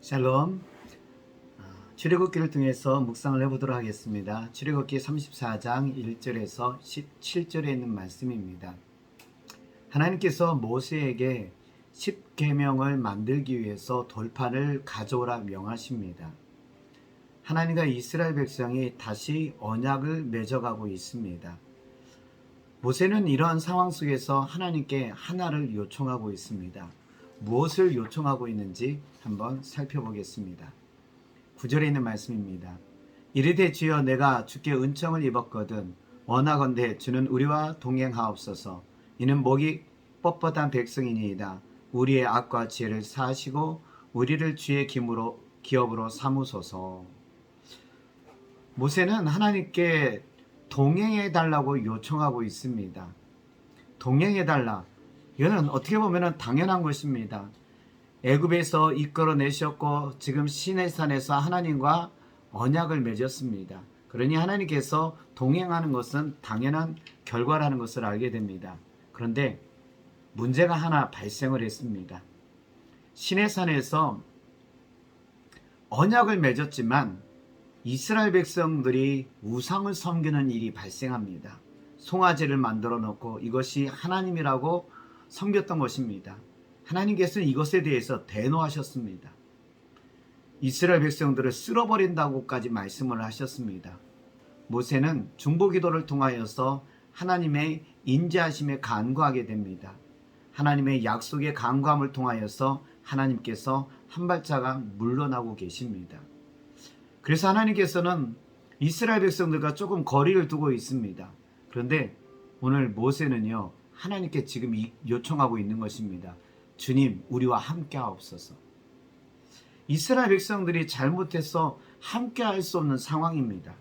샬롬. 출애굽기를 통해서 묵상을 해보도록 하겠습니다. 출애굽기 34장 1절에서 17절에 있는 말씀입니다. 하나님께서 모세에게 10계명을 만들기 위해서 돌판을 가져오라 명하십니다. 하나님과 이스라엘 백성이 다시 언약을 맺어가고 있습니다. 모세는 이러한 상황 속에서 하나님께 하나를 요청하고 있습니다. 무엇을 요청하고 있는지 한번 살펴보겠습니다. 9절에 있는 말씀입니다. 이르되 주여 내가 주께 은총을 입었거든 원하건대 주는 우리와 동행하옵소서. 이는 목이 뻣뻣한 백성이니이다. 우리의 악과 지혜를 사하시고 우리를 주의 기업으로 삼으소서. 모세는 하나님께 동행해 달라고 요청하고 있습니다. 동행해 달라. 이거는 어떻게 보면 당연한 것입니다. 애굽에서 이끌어내셨고 지금 시내산에서 하나님과 언약을 맺었습니다. 그러니 하나님께서 동행하는 것은 당연한 결과라는 것을 알게 됩니다. 그런데 문제가 하나 발생을 했습니다. 시내산에서 언약을 맺었지만 이스라엘 백성들이 우상을 섬기는 일이 발생합니다. 송아지를 만들어 놓고 이것이 하나님이라고 섬겼던 것입니다. 하나님께서는 이것에 대해서 대노하셨습니다. 이스라엘 백성들을 쓸어버린다고까지 말씀을 하셨습니다. 모세는 중보기도를 통하여서 하나님의 인자하심에 간구하게 됩니다. 하나님의 약속의 간구함을 통하여서 하나님께서 한 발자국 물러나고 계십니다. 그래서 하나님께서는 이스라엘 백성들과 조금 거리를 두고 있습니다. 그런데 오늘 모세는요, 하나님께 지금 요청하고 있는 것입니다. 주님, 우리와 함께 하옵소서. 이스라엘 백성들이 잘못해서 함께 할 수 없는 상황입니다.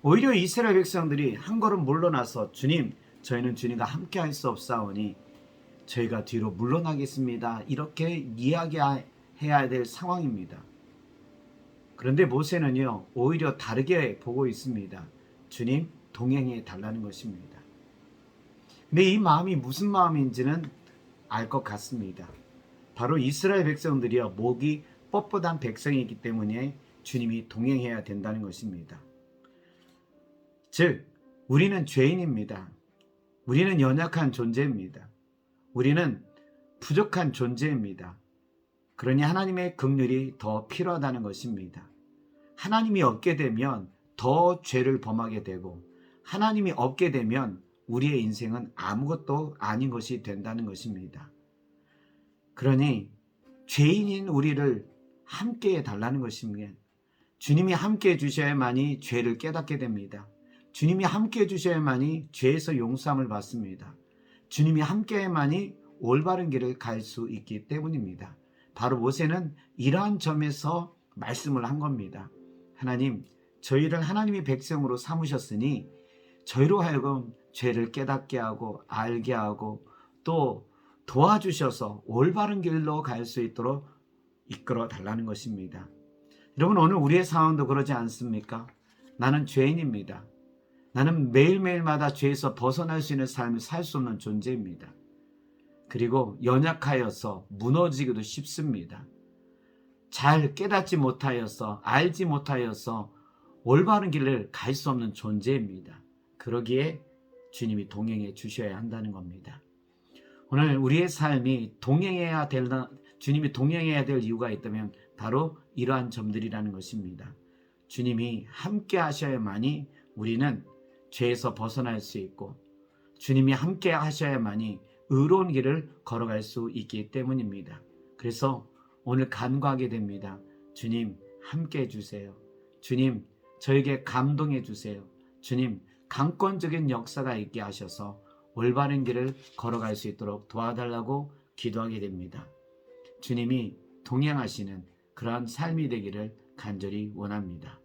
오히려 이스라엘 백성들이 한 걸음 물러나서 주님, 저희는 주님과 함께 할 수 없사오니 저희가 뒤로 물러나겠습니다. 이렇게 이야기해야 될 상황입니다. 그런데 모세는요, 오히려 다르게 보고 있습니다. 주님, 동행해 달라는 것입니다. 근데 이 마음이 무슨 마음인지는 알 것 같습니다. 바로 이스라엘 백성들이요, 목이 뻣뻣한 백성이기 때문에 주님이 동행해야 된다는 것입니다. 즉, 우리는 죄인입니다. 우리는 연약한 존재입니다. 우리는 부족한 존재입니다. 그러니 하나님의 긍휼이 더 필요하다는 것입니다. 하나님이 없게 되면 더 죄를 범하게 되고, 하나님이 없게 되면 우리의 인생은 아무것도 아닌 것이 된다는 것입니다. 그러니 죄인인 우리를 함께 해달라는 것입니다. 주님이 함께 해주셔야만이 죄를 깨닫게 됩니다. 주님이 함께 해주셔야만이 죄에서 용서함을 받습니다. 주님이 함께 해야만이 올바른 길을 갈 수 있기 때문입니다. 바로 모세는 이러한 점에서 말씀을 한 겁니다. 하나님, 저희를 하나님의 백성으로 삼으셨으니 저희로 하여금 죄를 깨닫게 하고 알게 하고 또 도와주셔서 올바른 길로 갈 수 있도록 이끌어 달라는 것입니다. 여러분, 오늘 우리의 상황도 그러지 않습니까? 나는 죄인입니다. 나는 매일매일마다 죄에서 벗어날 수 있는 삶을 살 수 없는 존재입니다. 그리고 연약하여서 무너지기도 쉽습니다. 잘 깨닫지 못하여서 알지 못하여서 올바른 길을 갈 수 없는 존재입니다. 그러기에 주님이 동행해 주셔야 한다는 겁니다. 오늘 우리의 삶이 주님이 동행해야 될 이유가 있다면 바로 이러한 점들이라는 것입니다. 주님이 함께 하셔야만이 우리는 죄에서 벗어날 수 있고, 주님이 함께 하셔야만이 의로운 길을 걸어갈 수 있기 때문입니다. 그래서 오늘 간구하게 됩니다. 주님, 함께 해주세요. 주님, 저에게 감동해 주세요. 주님, 강권적인 역사가 있게 하셔서 올바른 길을 걸어갈 수 있도록 도와달라고 기도하게 됩니다. 주님이 동행하시는 그러한 삶이 되기를 간절히 원합니다.